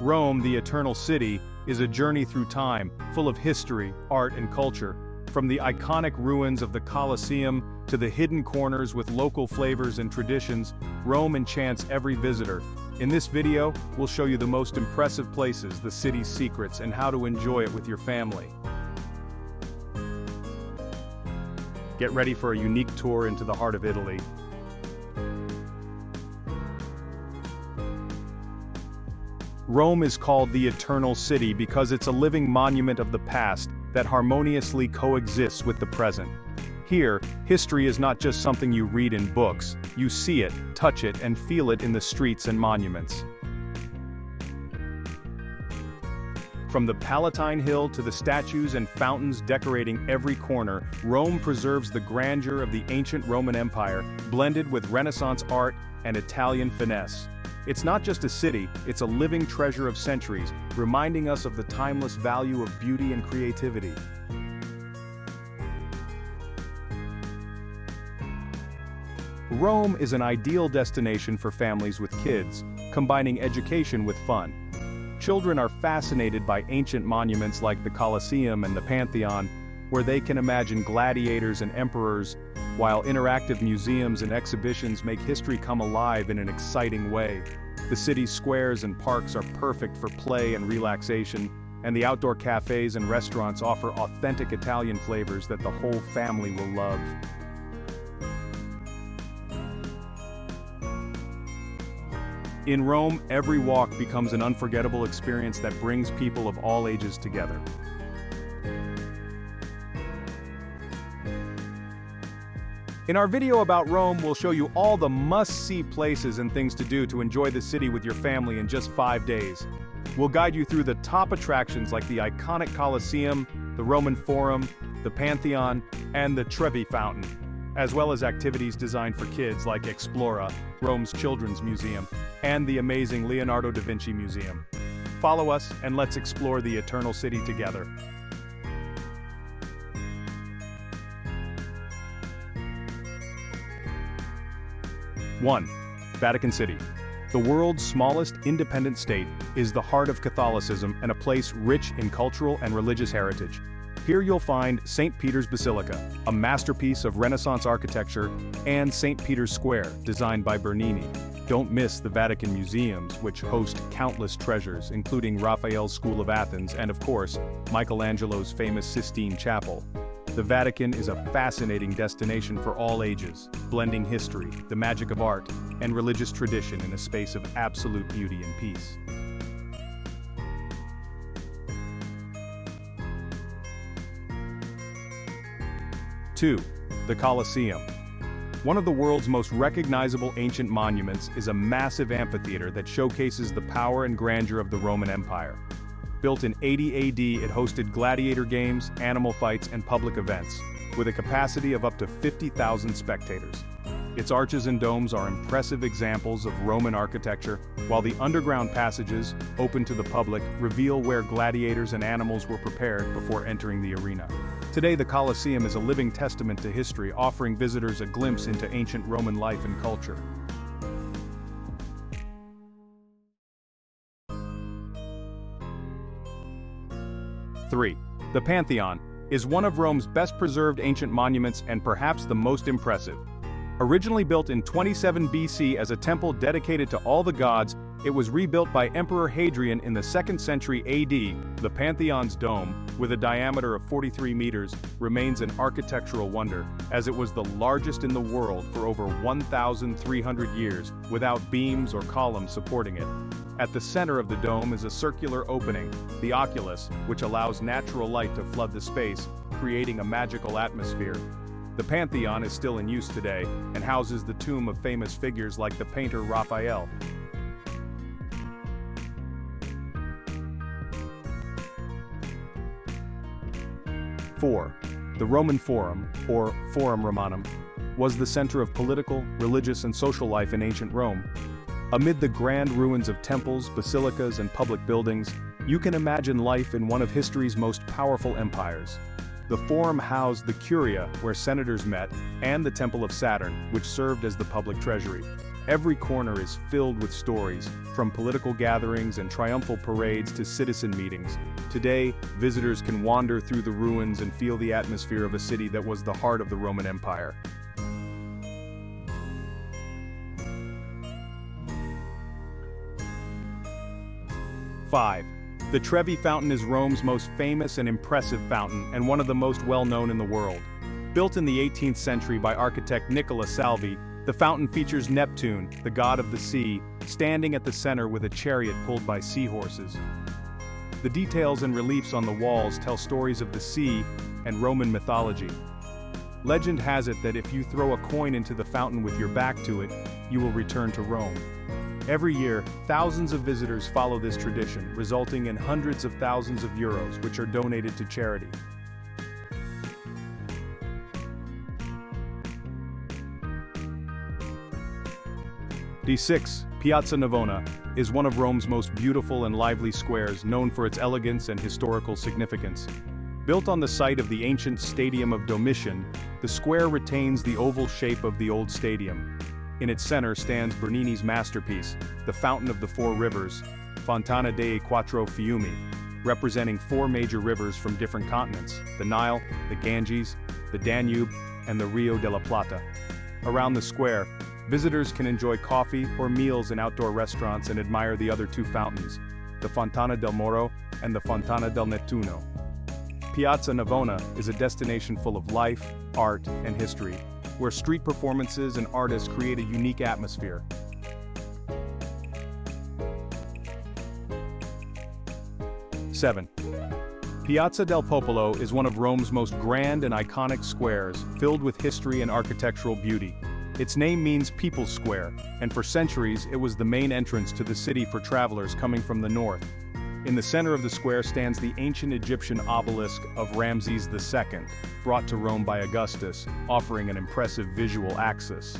Rome, the Eternal City, is a journey through time, full of history, art, and culture. From the iconic ruins of the Colosseum to the hidden corners with local flavors and traditions, Rome enchants every visitor. In this video, we'll show you the most impressive places, the city's secrets, and how to enjoy it with your family. Get ready for a unique tour into the heart of Italy. Rome is called the Eternal City because it's a living monument of the past that harmoniously coexists with the present. Here, history is not just something you read in books, you see it, touch it, and feel it in the streets and monuments. From the Palatine Hill to the statues and fountains decorating every corner, Rome preserves the grandeur of the ancient Roman Empire, blended with Renaissance art and Italian finesse. It's not just a city, it's a living treasure of centuries, reminding us of the timeless value of beauty and creativity. Rome is an ideal destination for families with kids, combining education with fun. Children are fascinated by ancient monuments like the Colosseum and the Pantheon, where they can imagine gladiators and emperors, while interactive museums and exhibitions make history come alive in an exciting way. The city's squares and parks are perfect for play and relaxation, and the outdoor cafes and restaurants offer authentic Italian flavors that the whole family will love. In Rome, every walk becomes an unforgettable experience that brings people of all ages together. In our video about Rome, we'll show you all the must-see places and things to do to enjoy the city with your family in just 5 days. We'll guide you through the top attractions like the iconic Colosseum, the Roman Forum, the Pantheon, and the Trevi Fountain, as well as activities designed for kids like Explora, Rome's Children's Museum, and the amazing Leonardo da Vinci Museum. Follow us and let's explore the Eternal City together. One, Vatican City. The world's smallest independent state is the heart of Catholicism and a place rich in cultural and religious heritage. Here you'll find St. Peter's Basilica, a masterpiece of Renaissance architecture, and St. Peter's Square, designed by Bernini. Don't miss the Vatican museums, which host countless treasures, including Raphael's School of Athens and, of course, Michelangelo's famous Sistine Chapel. The Vatican is a fascinating destination for all ages, blending history, the magic of art, and religious tradition in a space of absolute beauty and peace. Two, the Colosseum. One of the world's most recognizable ancient monuments is a massive amphitheater that showcases the power and grandeur of the Roman Empire. Built in 80 AD, it hosted gladiator games, animal fights, and public events, with a capacity of up to 50,000 spectators. Its arches and domes are impressive examples of Roman architecture, while the underground passages, open to the public, reveal where gladiators and animals were prepared before entering the arena. Today, the Colosseum is a living testament to history, offering visitors a glimpse into ancient Roman life and culture. Three, the Pantheon is one of Rome's best-preserved ancient monuments and perhaps the most impressive. Originally built in 27 BC as a temple dedicated to all the gods, it was rebuilt by Emperor Hadrian in the 2nd century AD. The Pantheon's dome, with a diameter of 43 meters, remains an architectural wonder, as it was the largest in the world for over 1,300 years, without beams or columns supporting it. At the center of the dome is a circular opening, the oculus, which allows natural light to flood the space, creating a magical atmosphere. The Pantheon is still in use today, and houses the tomb of famous figures like the painter Raphael. Four, the Roman Forum, or Forum Romanum, was the center of political, religious, and social life in ancient Rome. Amid the grand ruins of temples, basilicas, and public buildings, you can imagine life in one of history's most powerful empires. The Forum housed the Curia, where senators met, and the Temple of Saturn, which served as the public treasury. Every corner is filled with stories, from political gatherings and triumphal parades to citizen meetings. Today, visitors can wander through the ruins and feel the atmosphere of a city that was the heart of the Roman Empire. Five. The Trevi Fountain is Rome's most famous and impressive fountain and one of the most well-known in the world. Built in the 18th century by architect Nicola Salvi, the fountain features Neptune, the god of the sea, standing at the center with a chariot pulled by seahorses. The details and reliefs on the walls tell stories of the sea and Roman mythology. Legend has it that if you throw a coin into the fountain with your back to it, you will return to Rome. Every year, thousands of visitors follow this tradition, resulting in hundreds of thousands of euros, which are donated to charity. D6. Piazza Navona is one of Rome's most beautiful and lively squares, known for its elegance and historical significance. Built on the site of the ancient Stadium of Domitian, the square retains the oval shape of the old stadium. In its center stands Bernini's masterpiece, the Fountain of the Four Rivers, Fontana dei Quattro Fiumi, representing four major rivers from different continents: the Nile, the Ganges, the Danube, and the Rio de la Plata. Around the square, visitors can enjoy coffee or meals in outdoor restaurants and admire the other two fountains, the Fontana del Moro and the Fontana del Nettuno. Piazza Navona is a destination full of life, art, and history, where street performances and artists create a unique atmosphere. Seven. Piazza del Popolo is one of Rome's most grand and iconic squares, filled with history and architectural beauty. Its name means People's Square, and for centuries it was the main entrance to the city for travelers coming from the north. In the center of the square stands the ancient Egyptian obelisk of Ramses II, brought to Rome by Augustus, offering an impressive visual access.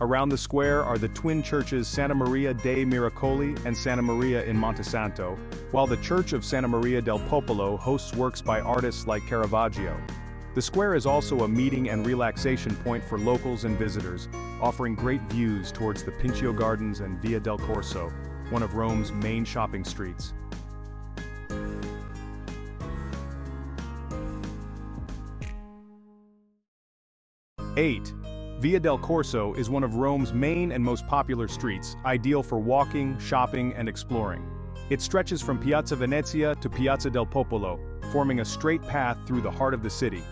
Around the square are the twin churches Santa Maria dei Miracoli and Santa Maria in Montesanto, while the Church of Santa Maria del Popolo hosts works by artists like Caravaggio. The square is also a meeting and relaxation point for locals and visitors, offering great views towards the Pincio Gardens and Via del Corso, one of Rome's main shopping streets. Eight. Via del Corso is one of Rome's main and most popular streets, ideal for walking, shopping, and exploring. It stretches from Piazza Venezia to Piazza del Popolo, forming a straight path through the heart of the city.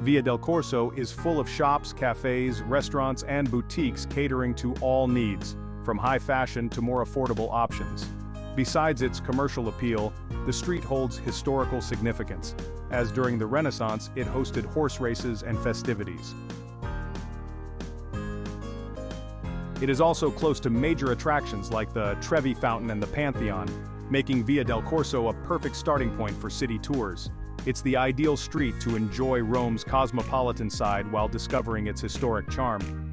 Via del Corso is full of shops, cafes, restaurants, and boutiques catering to all needs, from high fashion to more affordable options. Besides its commercial appeal, the street holds historical significance, as during the Renaissance it hosted horse races and festivities. It is also close to major attractions like the Trevi Fountain and the Pantheon, making Via del Corso a perfect starting point for city tours. It's the ideal street to enjoy Rome's cosmopolitan side while discovering its historic charm.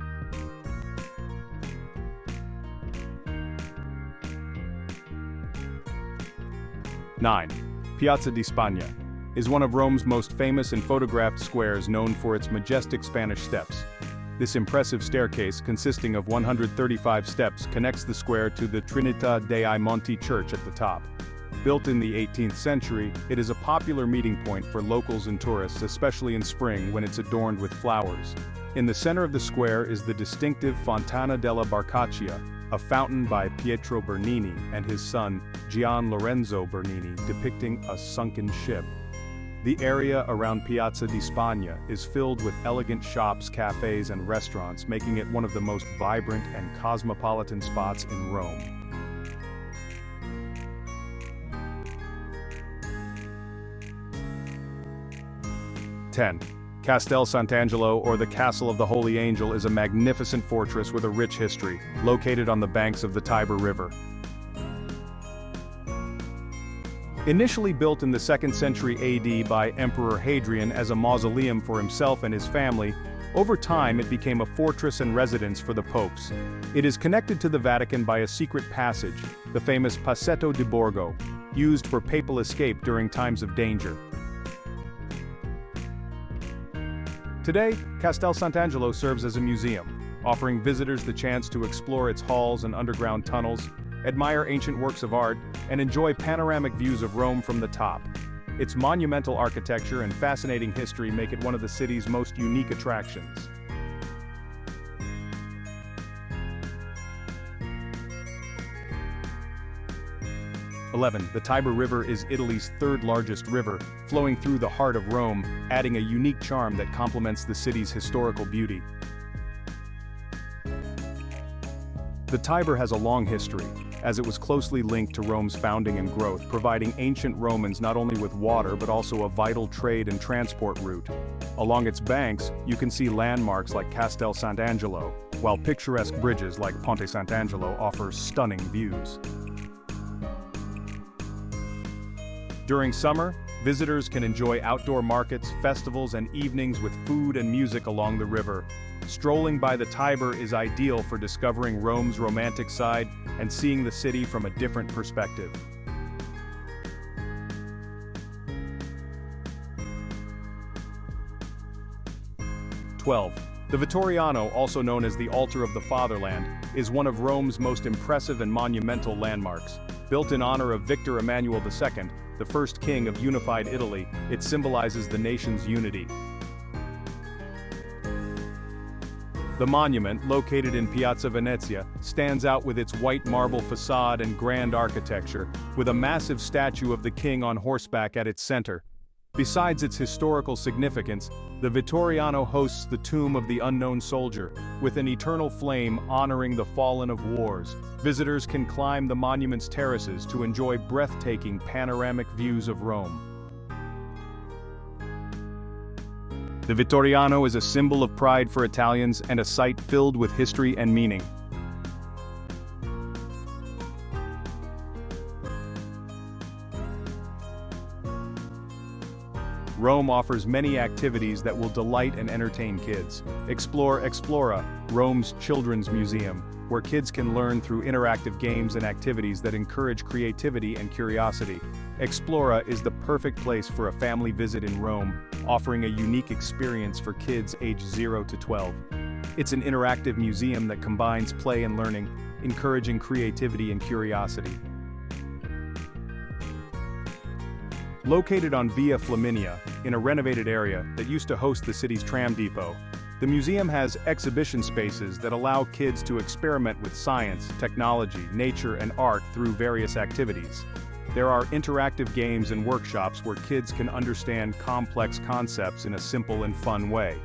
Nine. Piazza di Spagna is one of Rome's most famous and photographed squares, known for its majestic Spanish steps. This impressive staircase, consisting of 135 steps, connects the square to the Trinità dei Monti church at the top. Built in the 18th century, it is a popular meeting point for locals and tourists, especially in spring when it's adorned with flowers. In the center of the square is the distinctive Fontana della Barcaccia, a fountain by Pietro Bernini and his son Gian Lorenzo Bernini, depicting a sunken ship. The area around Piazza di Spagna is filled with elegant shops, cafes, and restaurants, making it one of the most vibrant and cosmopolitan spots in Rome. Ten. Castel Sant'Angelo, or the Castle of the Holy Angel, is a magnificent fortress with a rich history, located on the banks of the Tiber River. Initially built in the 2nd century AD by Emperor Hadrian as a mausoleum for himself and his family, over time it became a fortress and residence for the popes. It is connected to the Vatican by a secret passage, the famous Passetto di Borgo, used for papal escape during times of danger. Today, Castel Sant'Angelo serves as a museum, offering visitors the chance to explore its halls and underground tunnels, admire ancient works of art, and enjoy panoramic views of Rome from the top. Its monumental architecture and fascinating history make it one of the city's most unique attractions. The Tiber River is Italy's third largest river, flowing through the heart of Rome, adding a unique charm that complements the city's historical beauty. The Tiber has a long history, as it was closely linked to Rome's founding and growth, providing ancient Romans not only with water but also a vital trade and transport route. Along its banks, you can see landmarks like Castel Sant'Angelo, while picturesque bridges like Ponte Sant'Angelo offer stunning views. During summer, visitors can enjoy outdoor markets, festivals, and evenings with food and music along the river. Strolling by the Tiber is ideal for discovering Rome's romantic side and seeing the city from a different perspective. The Vittoriano, also known as the Altar of the Fatherland, is one of Rome's most impressive and monumental landmarks. Built in honor of Victor Emmanuel II, the first king of unified Italy, it symbolizes the nation's unity. The monument, located in Piazza Venezia, stands out with its white marble facade and grand architecture, with a massive statue of the king on horseback at its center. Besides its historical significance, the Vittoriano hosts the tomb of the unknown soldier, with an eternal flame honoring the fallen of wars. Visitors can climb the monument's terraces to enjoy breathtaking panoramic views of Rome. The Vittoriano is a symbol of pride for Italians and a site filled with history and meaning. Rome offers many activities that will delight and entertain kids. Explore Explora, Rome's children's museum, where kids can learn through interactive games and activities that encourage creativity and curiosity. Explora is the perfect place for a family visit in Rome, offering a unique experience for kids aged 0 to 12. It's an interactive museum that combines play and learning, encouraging creativity and curiosity. Located on Via Flaminia, in a renovated area that used to host the city's tram depot, the museum has exhibition spaces that allow kids to experiment with science, technology, nature, and art through various activities. There are interactive games and workshops where kids can understand complex concepts in a simple and fun way.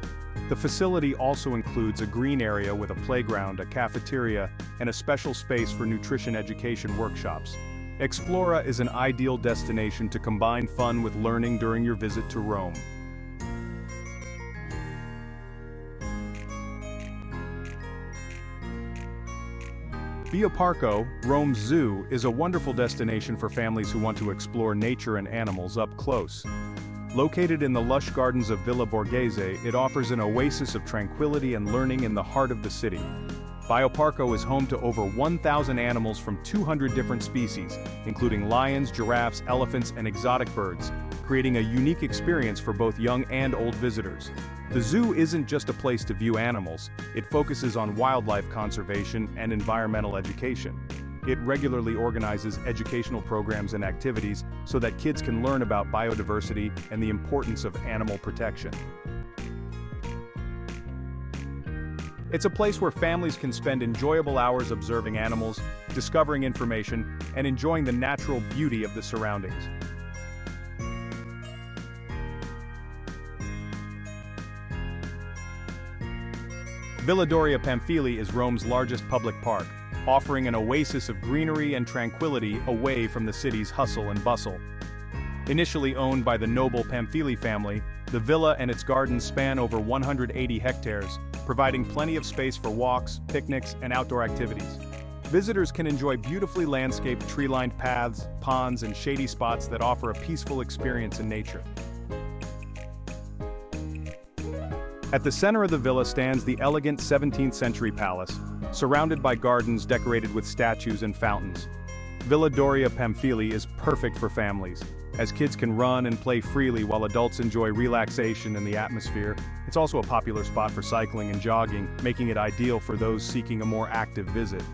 The facility also includes a green area with a playground, a cafeteria, and a special space for nutrition education workshops. Explora is an ideal destination to combine fun with learning during your visit to Rome. Via Parco, Rome's zoo, is a wonderful destination for families who want to explore nature and animals up close. Located in the lush gardens of Villa Borghese, it offers an oasis of tranquility and learning in the heart of the city. Bioparco is home to over 1,000 animals from 200 different species, including lions, giraffes, elephants, and exotic birds, creating a unique experience for both young and old visitors. The zoo isn't just a place to view animals, it focuses on wildlife conservation and environmental education. It regularly organizes educational programs and activities so that kids can learn about biodiversity and the importance of animal protection. It's a place where families can spend enjoyable hours observing animals, discovering information, and enjoying the natural beauty of the surroundings. Villa Doria Pamphili is Rome's largest public park, offering an oasis of greenery and tranquility away from the city's hustle and bustle. Initially owned by the noble Pamphili family, the villa and its gardens span over 180 hectares, providing plenty of space for walks, picnics, and outdoor activities. Visitors can enjoy beautifully landscaped tree-lined paths, ponds, and shady spots that offer a peaceful experience in nature. At the center of the villa stands the elegant 17th-century palace, surrounded by gardens decorated with statues and fountains. Villa Doria Pamphili is perfect for families, as kids can run and play freely while adults enjoy relaxation in the atmosphere. It's also a popular spot for cycling and jogging, making it ideal for those seeking a more active visit.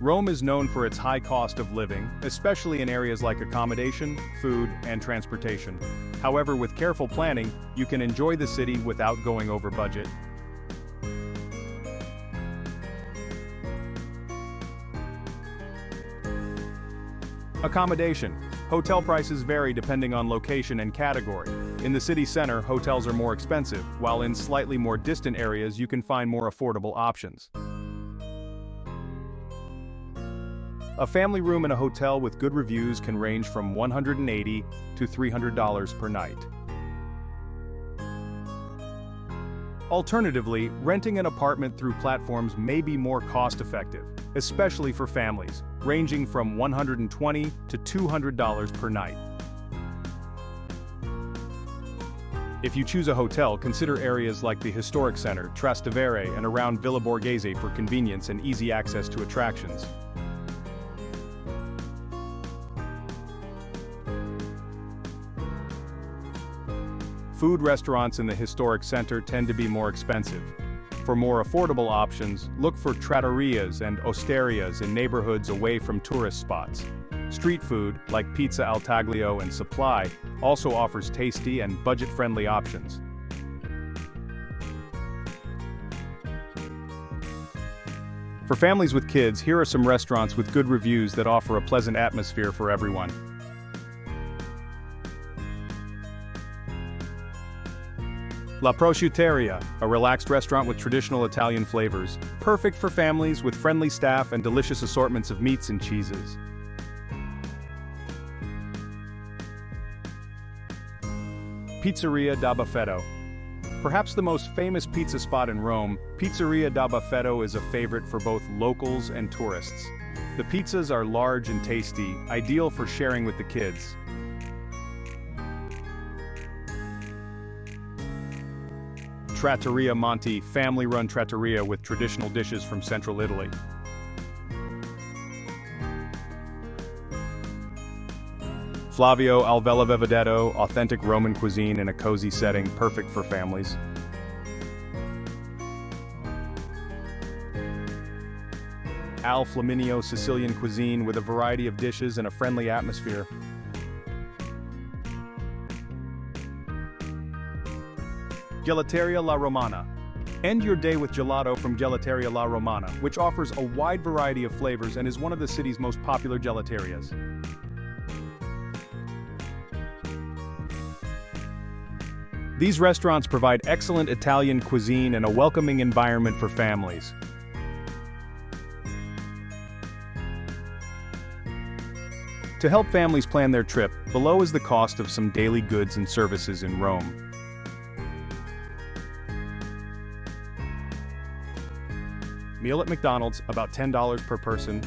Rome is known for its high cost of living, especially in areas like accommodation, food, and transportation. However, with careful planning, you can enjoy the city without going over budget. Accommodation. Hotel prices vary depending on location and category. In the city center, hotels are more expensive, while in slightly more distant areas you can find more affordable options. A family room in a hotel with good reviews can range from $180 to $300 per night. Alternatively, renting an apartment through platforms may be more cost-effective, especially for families, ranging from $120 to $200 per night. If you choose a hotel, consider areas like the historic center, Trastevere, and around Villa Borghese for convenience and easy access to attractions. Food restaurants in the historic center tend to be more expensive. For more affordable options, look for trattorias and osterias in neighborhoods away from tourist spots. Street food, like pizza al taglio and supply, also offers tasty and budget-friendly options. For families with kids, here are some restaurants with good reviews that offer a pleasant atmosphere for everyone. La Prosciutteria, a relaxed restaurant with traditional Italian flavors, perfect for families with friendly staff and delicious assortments of meats and cheeses. Pizzeria da Buffetto. Perhaps the most famous pizza spot in Rome, Pizzeria da Buffetto is a favorite for both locals and tourists. The pizzas are large and tasty, ideal for sharing with the kids. Trattoria Monti, family-run trattoria with traditional dishes from central Italy. Flavio Alvella Vevedetto, authentic Roman cuisine in a cozy setting, perfect for families. Al Flaminio, Sicilian cuisine with a variety of dishes and a friendly atmosphere. Gelateria La Romana. End your day with gelato from Gelateria La Romana, which offers a wide variety of flavors and is one of the city's most popular gelaterias. These restaurants provide excellent Italian cuisine and a welcoming environment for families. To help families plan their trip, below is the cost of some daily goods and services in Rome. Meal at McDonald's, about $10 per person.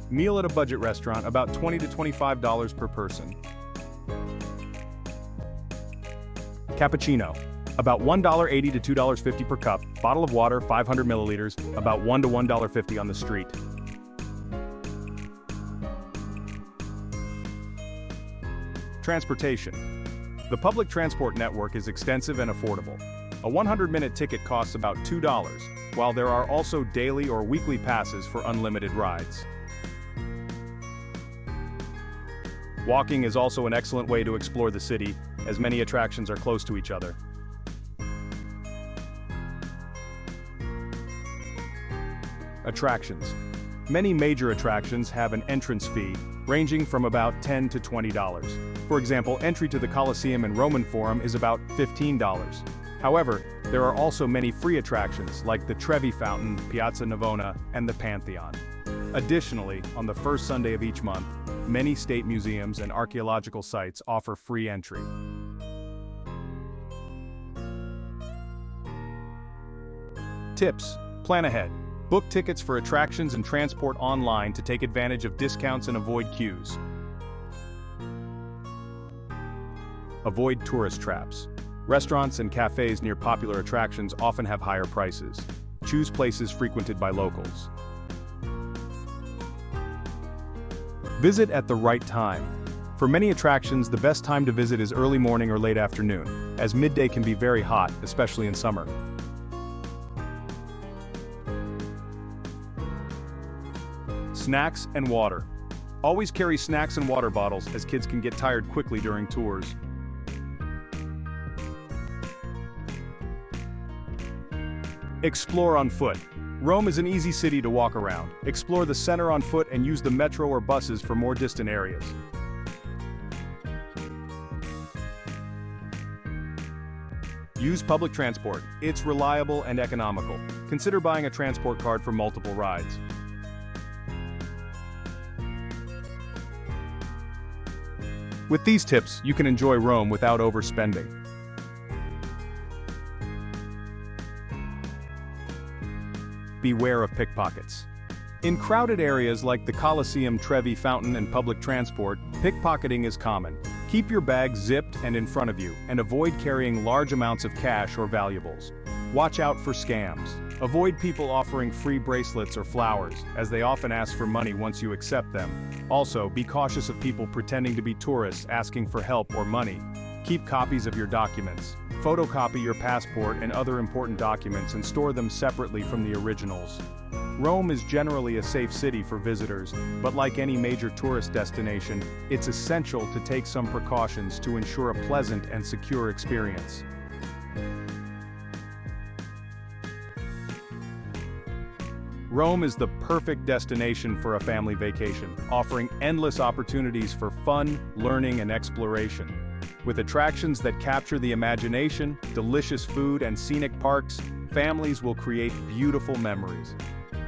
Meal at a budget restaurant, about $20 to $25 per person. Cappuccino, about $1.80 to $2.50 per cup. Bottle of water, 500 milliliters, about $1 to $1.50 on the street. Transportation. The public transport network is extensive and affordable. A 100-minute ticket costs about $2, while there are also daily or weekly passes for unlimited rides. Walking is also an excellent way to explore the city, as many attractions are close to each other. Attractions. Many major attractions have an entrance fee, ranging from about $10 to $20. For example, entry to the Colosseum and Roman Forum is about $15. However, there are also many free attractions like the Trevi Fountain, Piazza Navona, and the Pantheon. Additionally, on the first Sunday of each month, many state museums and archaeological sites offer free entry. Tips: plan ahead. Book tickets for attractions and transport online to take advantage of discounts and avoid queues. Avoid tourist traps. Restaurants and cafes near popular attractions often have higher prices. Choose places frequented by locals. Visit at the right time. For many attractions, the best time to visit is early morning or late afternoon, as midday can be very hot, especially in summer. Snacks and water. Always carry snacks and water bottles, as kids can get tired quickly during tours. Explore on foot. Rome is an easy city to walk around. Explore the center on foot and use the metro or buses for more distant areas. Use public transport. It's reliable and economical. Consider buying a transport card for multiple rides. With these tips, you can enjoy Rome without overspending. Beware of pickpockets. In crowded areas like the Colosseum, Trevi Fountain, and public transport, pickpocketing is common. Keep your bag zipped and in front of you, and avoid carrying large amounts of cash or valuables. Watch out for scams. Avoid people offering free bracelets or flowers, as they often ask for money once you accept them. Also, be cautious of people pretending to be tourists asking for help or money. Keep copies of your documents. Photocopy your passport and other important documents and store them separately from the originals. Rome is generally a safe city for visitors, but like any major tourist destination, it's essential to take some precautions to ensure a pleasant and secure experience. Rome is the perfect destination for a family vacation, offering endless opportunities for fun, learning, and exploration. With attractions that capture the imagination, delicious food, and scenic parks, families will create beautiful memories.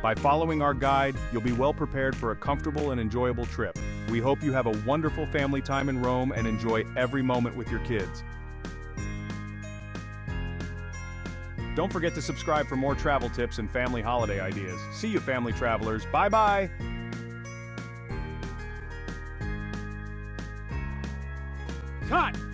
By following our guide, you'll be well prepared for a comfortable and enjoyable trip. We hope you have a wonderful family time in Rome and enjoy every moment with your kids. Don't forget to subscribe for more travel tips and family holiday ideas. See you, family travelers. Bye-bye! Cut!